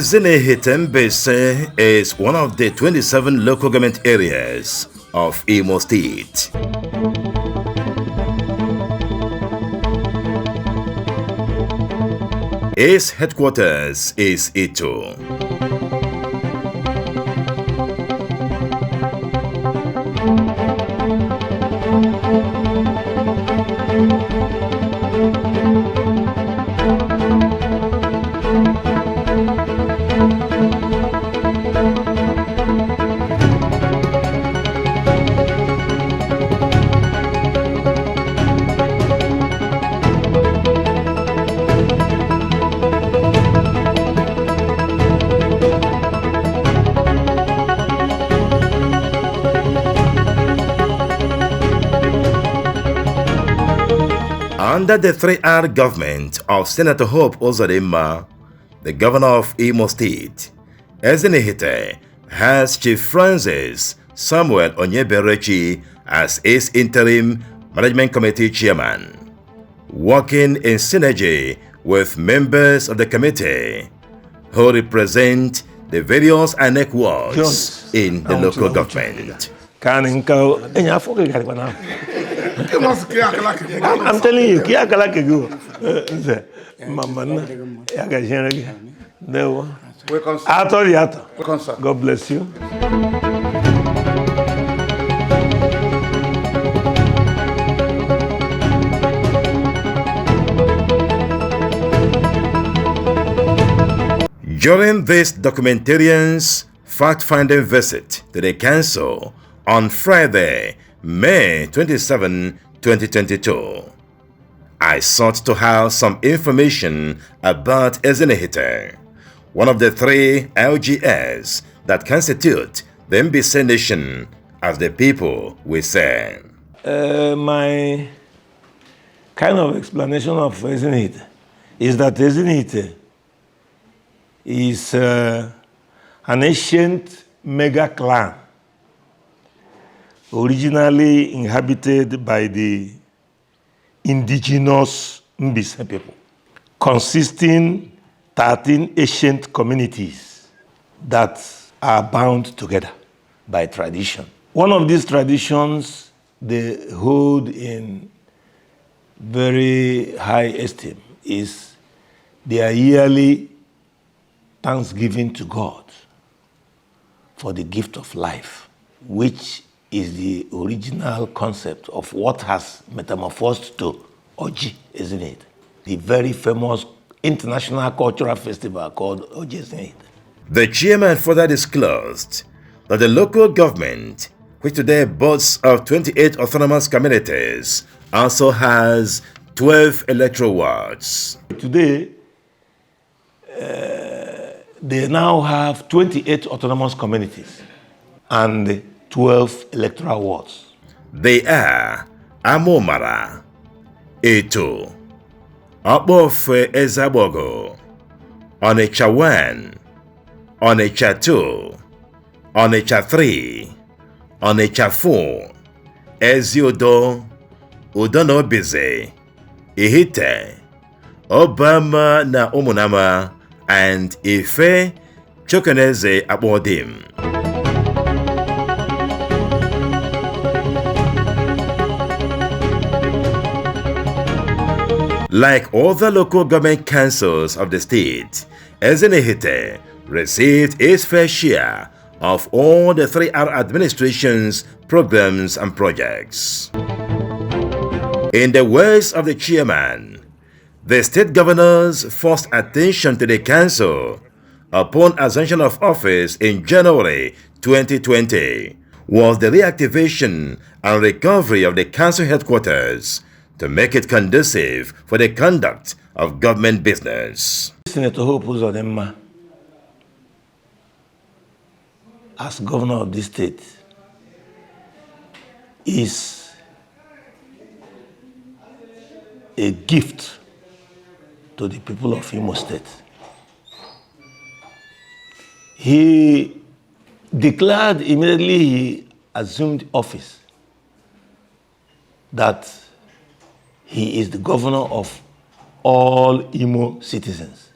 Ezinihitte is one of the 27 local government areas of Imo State. Its headquarters is Ito. Under the 3R government of Senator Hope Uzodimma, the governor of Imo State, Ezinihitte has Chief Francis Samuel Onyeberechi as its interim management committee chairman, working in synergy with members of the committee who represent the various INEC wards in the local government. I'm telling you, God bless you. During this documentarian's fact-finding visit to the council on Friday, May 27, 2022, I sought to have some information about Ezinihitte, one of the 3 LGS that constitute the Mbise Nation, as the people will say. My kind of explanation of Ezinihitte is that Ezinihitte is an ancient mega clan originally inhabited by the indigenous Mbise people, consisting 13 ancient communities that are bound together by tradition. One of these traditions they hold in very high esteem is their yearly thanksgiving to God for the gift of life, which is the original concept of what has metamorphosed to Oji Ezinihitte, the very famous international cultural festival called Oji Ezinihitte. The chairman further disclosed that the local government, which today boasts of 28 autonomous communities, also has 12 electoral wards. Today, they now have 28 autonomous communities and 12 electoral wards. They are Amomara, Eto, Okpofe Ezabogo, Onitsha 1, Onitsha 2, Onitsha 3, Onitsha 4, Eziodo, Udonobize, Ihite, Obama na Umunama, and Ife Chokeneze Abodim. Like other local government councils of the state, Ezinihitte received its fair share of all the 3R administration's programs and projects. In the words of the chairman, the state governor's first attention to the council upon assumption of office in January 2020 was the reactivation and recovery of the council headquarters to make it conducive for the conduct of government business. Senator Hope Uzodimma, as governor of this state, is a gift to the people of Imo State. He declared immediately he assumed office that he is the governor of all Imo citizens.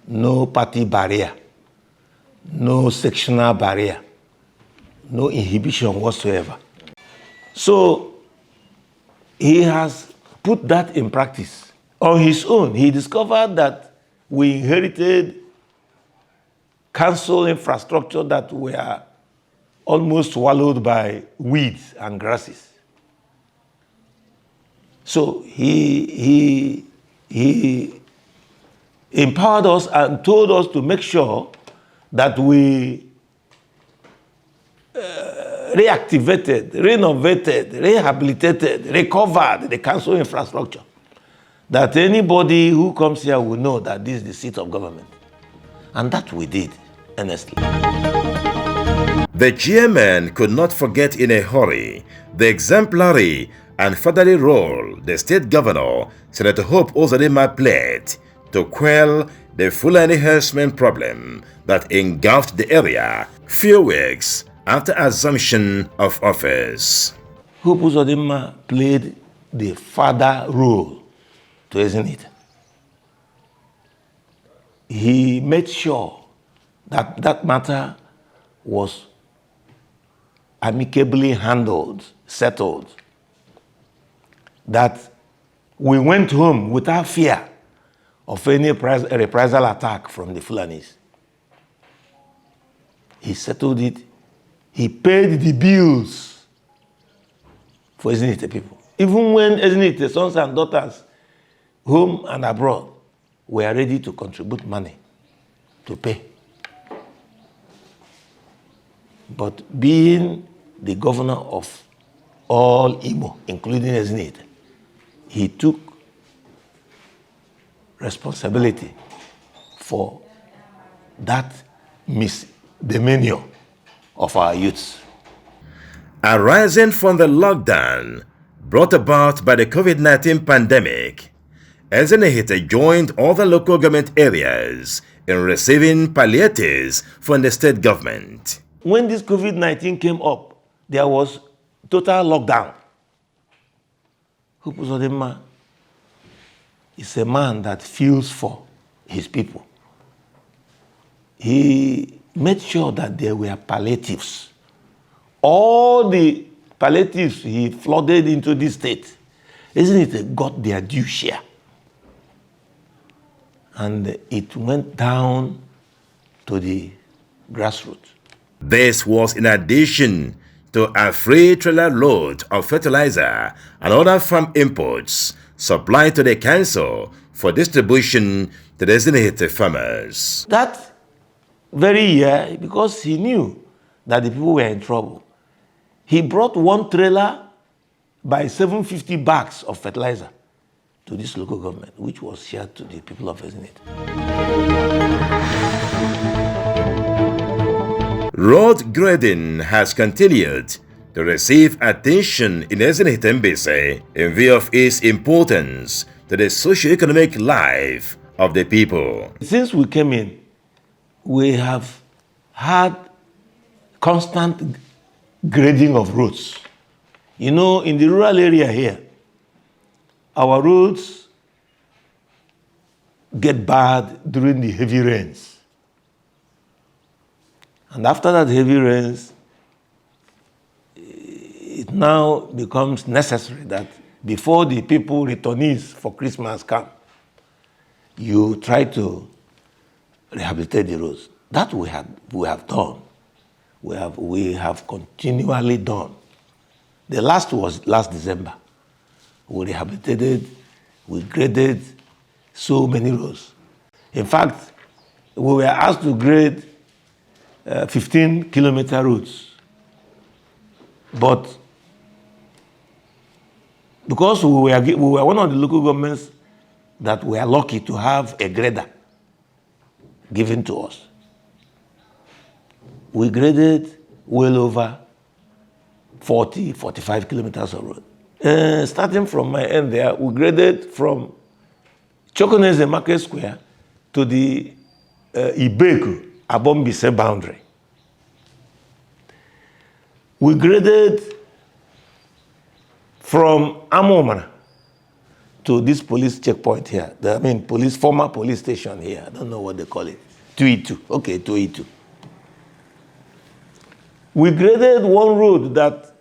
no party barrier, no sectional barrier, no inhibition whatsoever. So he has put that in practice. On his own, he discovered that we inherited council infrastructure that were almost swallowed by weeds and grasses. So he empowered us and told us to make sure that we reactivated, renovated, rehabilitated, recovered the council infrastructure. That anybody who comes here will know that this is the seat of government. And that we did, honestly. The chairman could not forget in a hurry the exemplary and fatherly role the state governor, Senator Hope Uzodinma, played to quell the Fulani herdsmen problem that engulfed the area few weeks after assumption of office. Hope Uzodinma played the father role to Ezinihitte. He made sure that that matter was amicably handled, settled, that we went home without fear of any reprisal attack from the Fulanis. He settled it. He paid the bills for Ezinihitte people. Even when Ezinihitte sons and daughters, home and abroad, were ready to contribute money to pay. But being the governor of all Igbo, including Ezinihitte, he took responsibility for that misdemeanor of our youths. Arising from the lockdown brought about by the COVID-19 pandemic, Ezinihitte joined other local government areas in receiving palliatives from the state government. When this COVID-19 came up, there was total lockdown. Hope Uzodinma is a man that feels for his people. He made sure that there were palliatives. All the palliatives he flooded into this state, Ezinihitte got their due share. And it went down to the grassroots. This was in addition to a free trailer load of fertilizer and other farm imports supplied to the council for distribution to the Ezinihitte farmers. That very year, because he knew that the people were in trouble, he brought one trailer by 750 bags of fertilizer to this local government, which was shared to the people of Ezinihitte. Road grading has continued to receive attention in Ezinihitte Embassy in view of its importance to the socio-economic life of the people. Since we came in, we have had constant grading of roads. You know, in the rural area here, our roads get bad during the heavy rains. And after that heavy rains, it now becomes necessary that before the people returnees for Christmas come, you try to rehabilitate the roads. That we have done. We have continually done. The last was last December. We rehabilitated, we graded so many roads. In fact, we were asked to grade 15-kilometer roads. But because we were one of the local governments that were lucky to have a grader given to us, we graded well over 45 kilometers of road. Starting from my end there, we graded from Chokoneze Market Square to the Ibeku Abombise boundary. We graded from Amomana to this police checkpoint here. Former police station here. I don't know what they call it. 2E2. Okay, 2E2. We graded one road that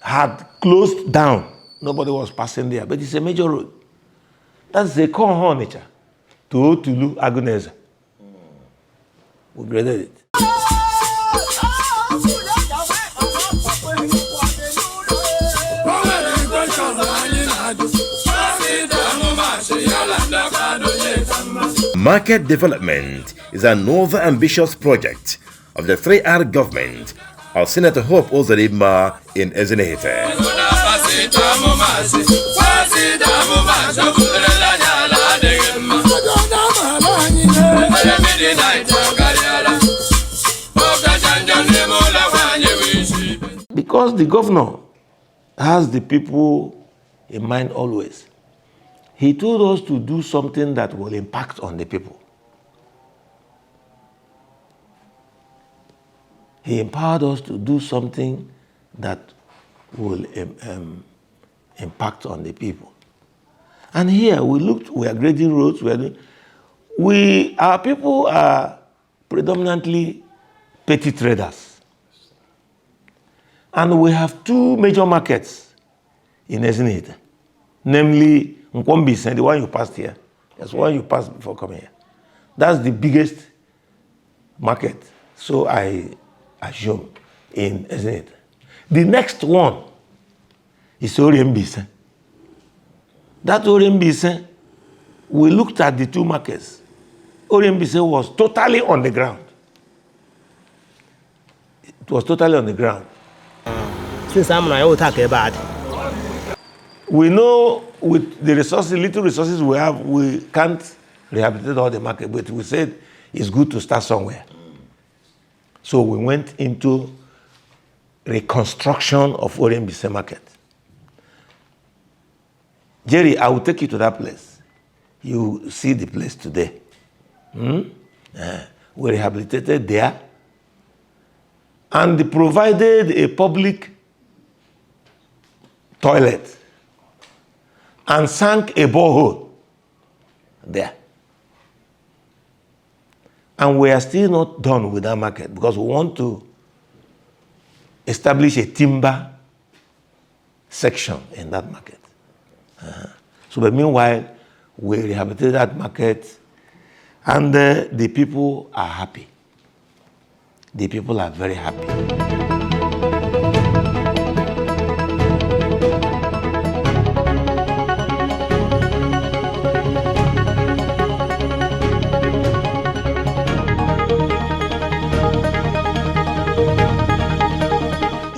had closed down. Nobody was passing there, but it's a major road. That's the Konho nature to Otulu Aguneza. We graded it. Market development is another ambitious project of the 3R government of Senator Hope Uzodimma in Ezinihitte. Because the governor has the people in mind always, he told us to do something that will impact on the people. He empowered us to do something that will impact on the people. And here we are grading roads, our people are predominantly petty traders. And we have two major markets in Ezinihitte, namely Nkwambise, the one you passed here. That's the one you passed before coming here. That's the biggest market, so I assume, in Ezinihitte. The next one is Owerri. That Owerri, we looked at the two markets. Owerri was totally on the ground. It was totally on the ground. Since I'm not talking about it. We know with the resources, little resources we have, we can't rehabilitate all the market, but we said it's good to start somewhere. So we went into reconstruction of Owerri market. Jerry, I will take you to that place. You see the place today. We rehabilitated there and provided a public toilet and sank a borehole there. And we are still not done with that market because we want to establish a timber section in that market. But meanwhile, we rehabilitated that market and the people are happy. The people are very happy.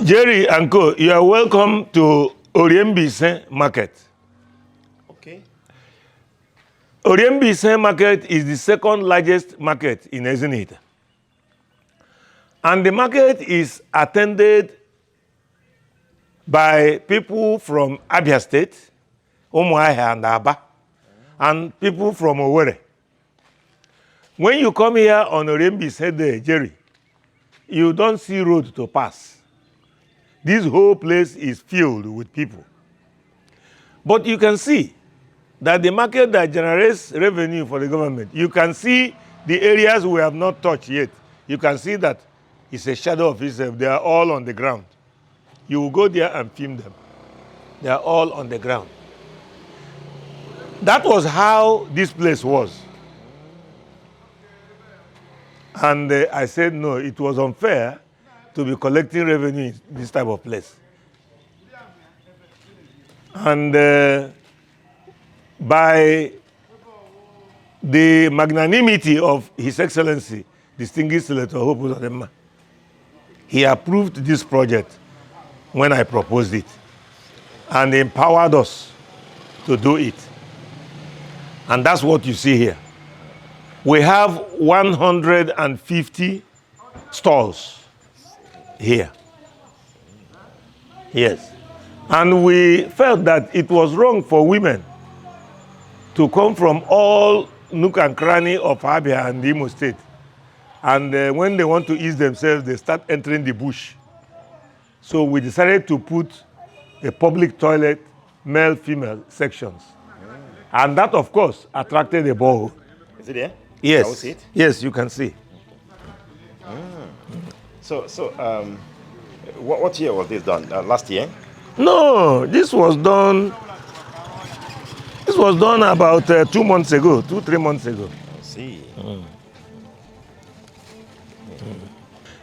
Jerry and Co, you are welcome to Owerri market. Okay. Owerri market is the second largest market in Ezinihitte. And the market is attended by people from Abia State, Umuahia and Aba, and people from Owerri. When you come here on Owerri Day, Jerry, you don't see road to pass. This whole place is filled with people. But you can see that the market that generates revenue for the government, you can see the areas we have not touched yet. You can see that it's a shadow of itself. They are all on the ground. You will go there and film them. They are all on the ground. That was how this place was. And I said, no, it was unfair to be collecting revenue in this type of place. And by the magnanimity of His Excellency, Distinguished Senator Hope Uzodimma, he approved this project when I proposed it and empowered us to do it. And that's what you see here. We have 150 stalls here. Yes. And we felt that it was wrong for women to come from all nook and cranny of Abia and Imo State. And when they want to ease themselves, they start entering the bush. So we decided to put a public toilet male-female sections. And that, of course, attracted a borehole. Is it there? Yes. Can we see it? Yes, you can see. So, what year was this done? Last year? No, this was done about 2 months ago, 3 months ago. I see.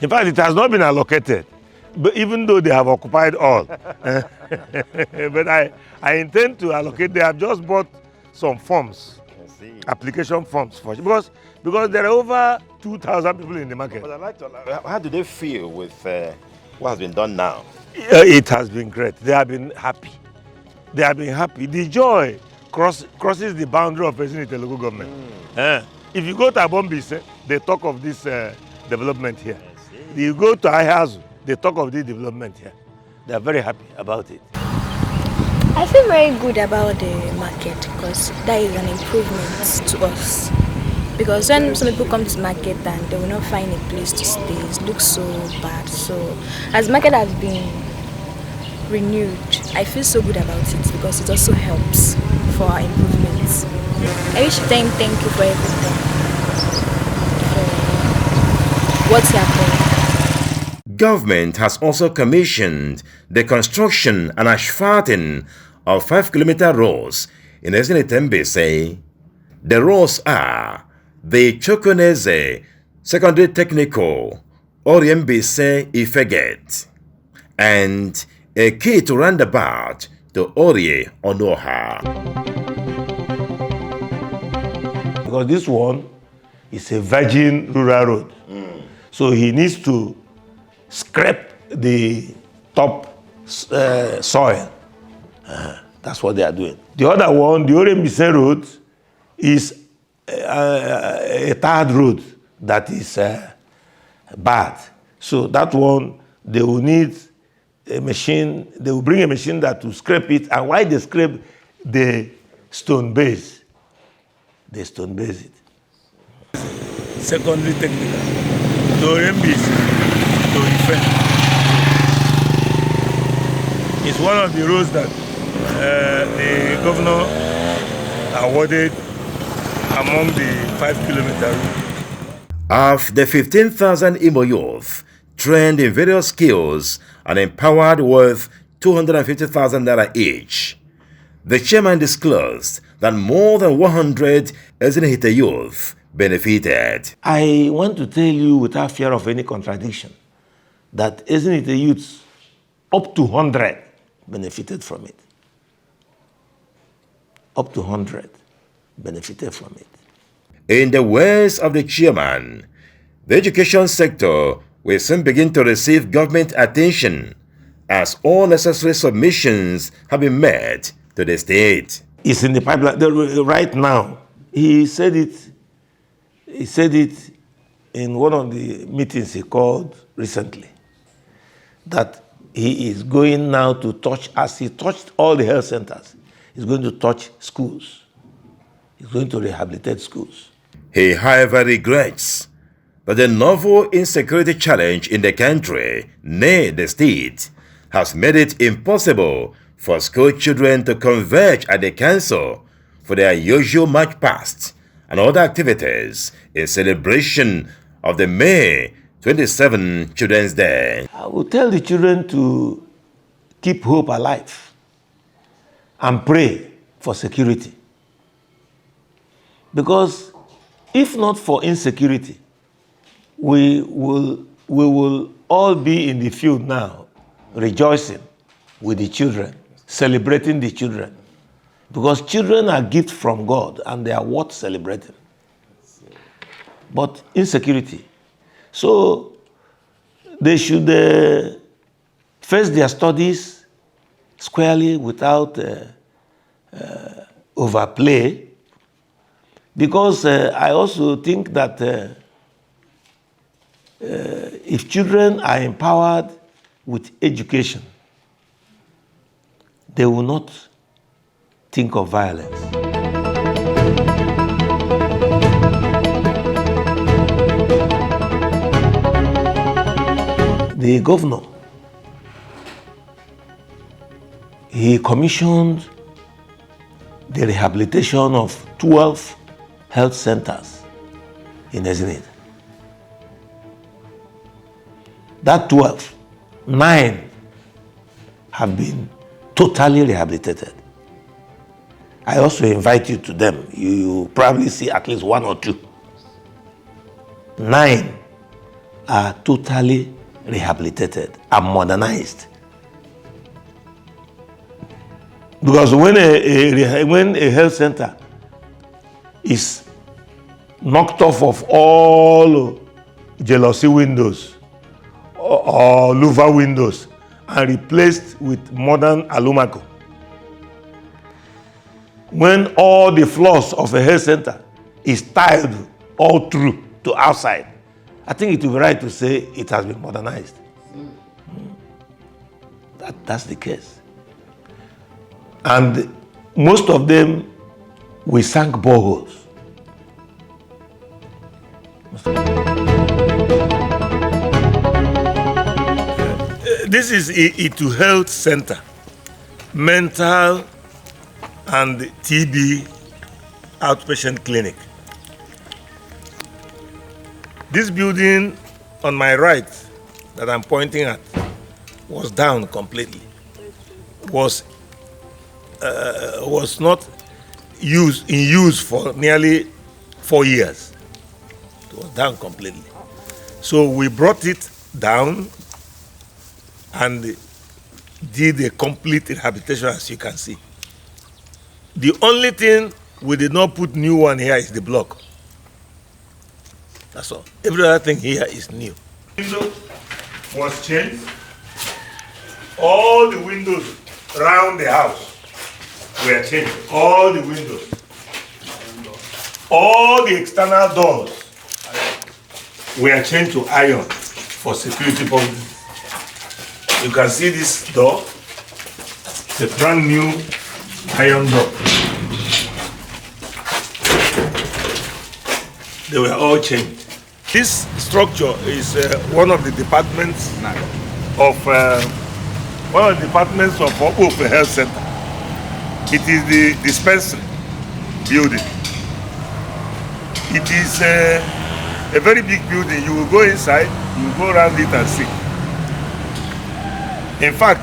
In fact, it has not been allocated, but even though they have occupied all. But I intend to allocate. They have just bought some forms, application forms for because there are over 2,000 people in the market. But I'd like to. How do they feel with what has been done now? It has been great. They have been happy. They have been happy. The joy crosses the boundary of Ezinihitte local government. If you go to Abombise, they talk of this development here. You go to Ayazu, they talk of this development here. They are very happy about it. I feel very good about the market because that is an improvement to us. Because when some people come to the market and they will not find a place to stay, it looks so bad. So as the market has been renewed, I feel so good about it because it also helps for our improvements. I wish to thank you for everything, for what you have done. Government has also commissioned the construction and asphalting of 5-kilometer roads in Ezinihitte. The roads are the Chokoneze Secondary Technical, Owerri Ifeget, and a key to roundabout to Owerri Onoha. Because this one is a virgin rural road. So he needs to scrape the top soil. That's what they are doing. The other one, the Owerri road, is a third road that is bad. So that one, they will need a machine, they will bring a machine that will scrape it, and while they scrape the stone base, they stone base it. Secondary technical. The Owerri to Ife. It's one of the roads that the governor awarded among the 5-kilometer route. Of the 15,000 Imo youth trained in various skills and empowered with 250,000 naira each, the chairman disclosed that more than 100 Ezinihitte youth benefited. I want to tell you without fear of any contradiction that Ezinihitte youths up to 100 benefited from it. Up to 100 benefited from it. In the words of the chairman, the education sector will soon begin to receive government attention as all necessary submissions have been made to the state. It's in the pipeline right now. He said it in one of the meetings he called recently, that he is going now to touch, as he touched all the health centers, he's going to touch schools. He's going to rehabilitate schools. He, however, regrets that the novel insecurity challenge in the country, nay, the state, has made it impossible for school children to converge at the council for their usual march past and other activities in celebration of the May 27 Children's Day. I will tell the children to keep hope alive and pray for security. Because if not for insecurity, we will all be in the field now, rejoicing with the children, celebrating the children. Because children are gifts from God and they are worth celebrating. But insecurity. So they should face their studies squarely without overplay. Because I also think that if children are empowered with education, they will not think of violence. The governor he commissioned the rehabilitation of 12 health centers in Ezinihitte. That 12, 9 have been totally rehabilitated. I also invite you to them. You probably see at least 1 or 2. 9 are totally rehabilitated and modernized. Because when a health center is knocked off of all jealousy windows or louver windows and replaced with modern alumaco, when all the floors of a health center is tiled all through to outside, I think it would be right to say it has been modernized. That's the case. And most of them, we sank boreholes. This is Itu Health Center, mental and TB outpatient clinic. This building on my right that I'm pointing at was down completely. Was not in use for nearly 4 years. It was down completely. So we brought it down and did a complete rehabilitation, as you can see. The only thing we did not put new one here is the block. That's all. Every other thing here is new. Window was changed. All the windows around the house were changed. All the windows. All the external doors were changed to iron for security purposes. You can see this door. It's a brand new iron door. They were all changed. This structure is one of the departments of Owerri Health Center. It is the dispensary building. It is a very big building. You will go inside, you will go around it and see. In fact,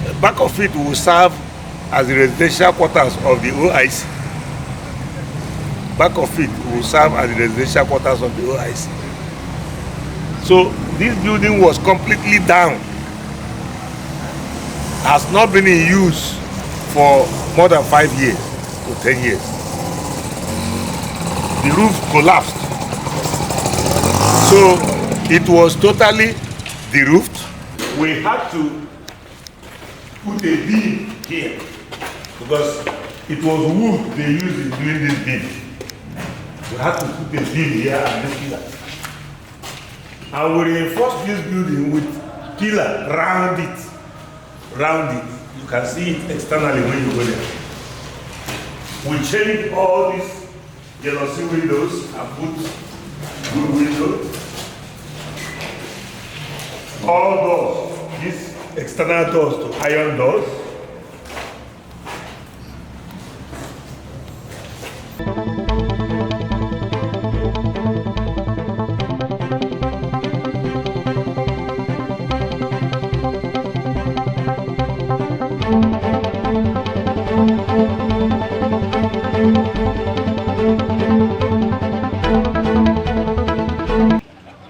the back of it will serve as the residential quarters of the OIC. Back of it will serve as the residential quarters of the OIC. So this building was completely down. Has not been in use for more than 5 years to 10 years. The roof collapsed. So it was totally deroofed. We had to put a beam here because it was wood they used in doing this beam. We had to put a beam here and this pillar. And we reinforced this building with pillar round it. You can see it externally when you go there. We changed all these jealousy windows and put good windows. All doors, these external doors to iron doors.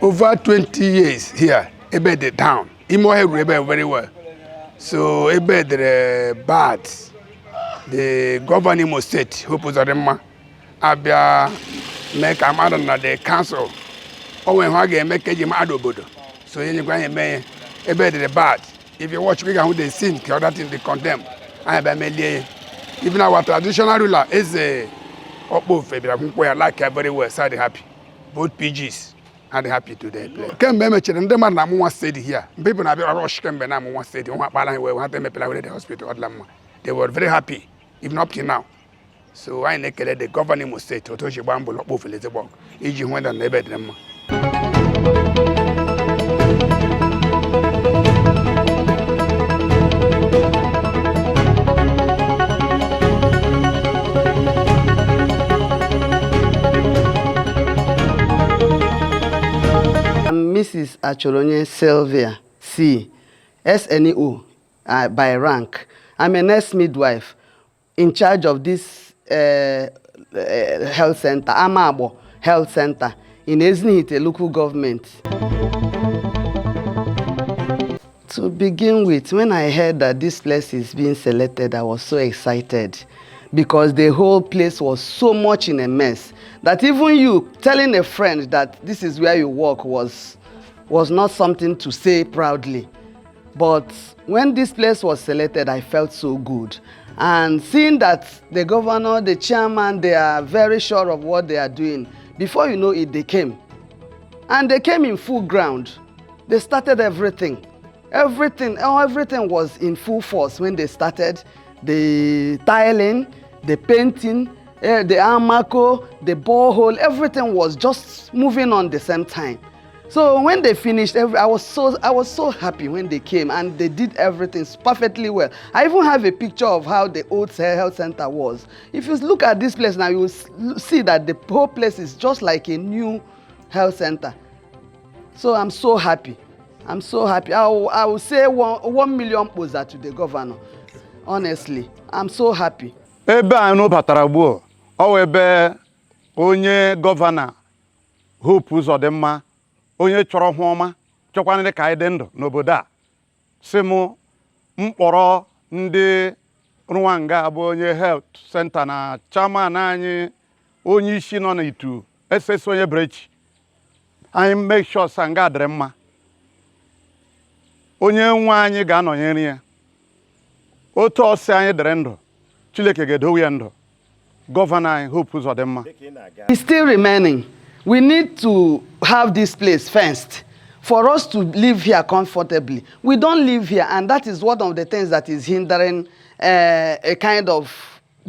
Over 20 years here, ebe the town. Imo ebe very well. So ebe the bad. The governor Imo State, who was Adema, Abia make a man na the council. Or when Hage make a jimado bodo. So you can me ebe the bad. If you watch we can the sin, the other thing they condemn. I be melie. Even our traditional ruler is a Opo Febra, like very well, side happy. Both PGs. And happy today. Can be mentioned and the man na mo stayed here. People na be rush can be na mo stayed. We want them play with the hospital. They were very happy, even up to now. So I make the governor must say to Toshi Bambo Opo Felizebok. Iji when the neighbor them. Achoronye Sylvia C. SNEO by rank. I'm a nurse midwife in charge of this health center, Amabo Health Center in Ezinihitte local government. To begin with, when I heard that this place is being selected, I was so excited because the whole place was so much in a mess that even you telling a friend that this is where you work was not something to say proudly. But when this place was selected, I felt so good. And seeing that the governor, the chairman, they are very sure of what they are doing, before you know it, they came. And they came in full ground. They started everything. Everything was in full force when they started. The tiling, the painting, the armaco, the borehole, everything was just moving on the same time. So when they finished, I was so happy when they came, and they did everything perfectly well. I even have a picture of how the old health center was. If you look at this place now, you will see that the whole place is just like a new health center. So I'm so happy. I'm so happy. I will say 1 million posa to the governor. Honestly, I'm so happy. Ebe anu bataragbo, ebe onye governor Hope Uzodimma, onye chọrọ hụ ọma, chọkwanị ka anyị dị ndụ n'obodo a. Sị mụ mkpọrọ ndị Rwanga bụ onye health center na chairman anyị onye isi nọ n'Itu, SS onye brechi. Anyị make sure sanga dịrị mma. Onye nwe anyị ga-anọnyere ya. Otu ọsị anyị dịrị ndụ, Chineke ga-edowe ya ndụ. Governor anyị Hope Uzodimma. It's still remaining. We need to have this place fenced for us to live here comfortably. We don't live here, and that is one of the things that is hindering a kind of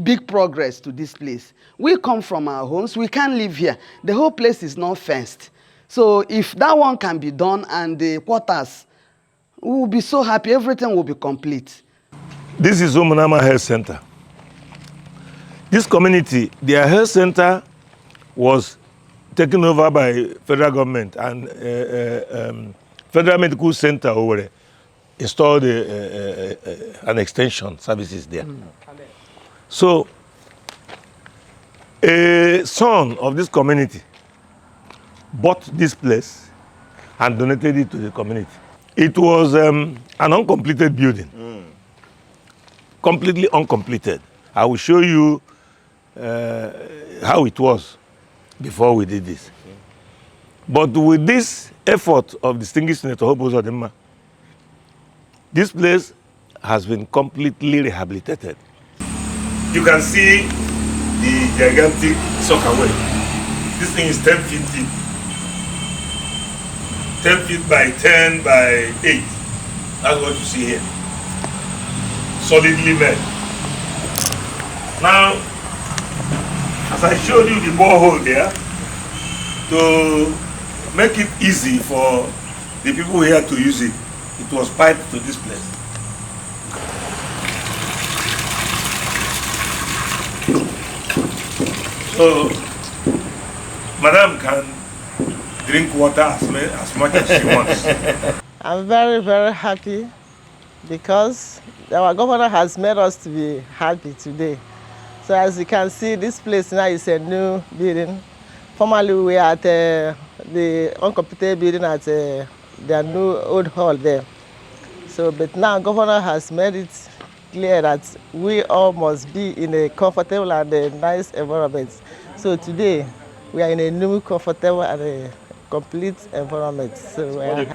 big progress to this place. We come from our homes, we can't live here. The whole place is not fenced. So if that one can be done and the quarters, we will be so happy, everything will be complete. This is Omunama Health Center. This community, their health center was taken over by federal government, and Federal Medical Center Owerri installed an extension services there. So a son of this community bought this place and donated it to the community. It was an uncompleted building, completely uncompleted. I will show you how it was before we did this. But with this effort of distinguished Senator Hope Uzodimma, this place has been completely rehabilitated. You can see the gigantic soccer well. This thing is 10 feet deep. 10 feet by 10 by 8. That's what you see here. Solidly made. Now, as I showed you the borehole there, to make it easy for the people here to use it, it was piped to this place. So, Madam can drink water as much as she wants. I'm very, very happy because our governor has made us to be happy today. So as you can see, this place now is a new building. Formerly we were at the uncompleted building at the new old hall there. So, but now governor has made it clear that we all must be in a comfortable and a nice environment. So today we are in a new, comfortable and a complete environment. So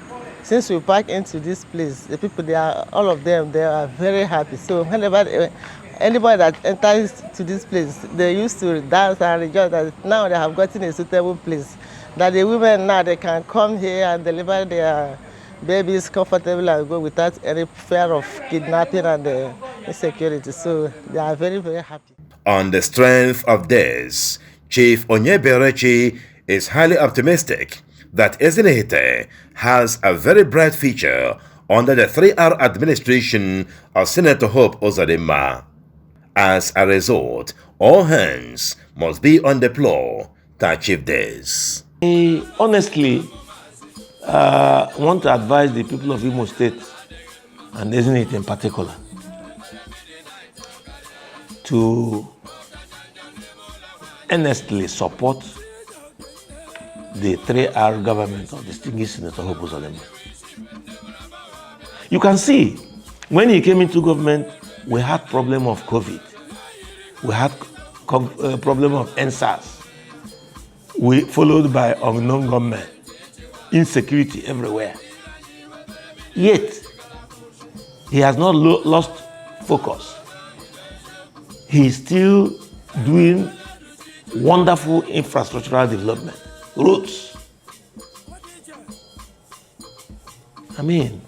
since we park into this place, the people there, all of them, they are very happy. So whenever anybody that enters to this place, they used to dance and rejoice that now they have gotten a suitable place. That the women now, they can come here and deliver their babies comfortably and go without any fear of kidnapping and insecurity. So they are very, very happy. On the strength of this, Chief Onyeberechi is highly optimistic that Ezinihitte has a very bright future under the 3R administration of Senator Hope Uzodimma. As a result, all hands must be on the plow to achieve this. Honestly, want to advise the people of Imo State, and Ezinihitte in particular, to earnestly support the 3R government of distinguished Senator Hope Uzodimma. You can see, when he came into government, we had problem of COVID. We had problem of NSAS. Followed by unknown government, insecurity everywhere. Yet, he has not lost focus. He is still doing wonderful infrastructural development, roads. I mean,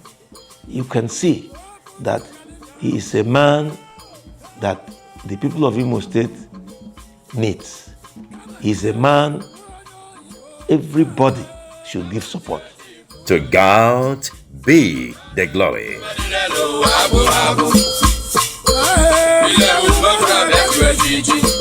you can see that he is a man that the people of Imo State needs. He is a man everybody should give support. To God be the glory. Hey.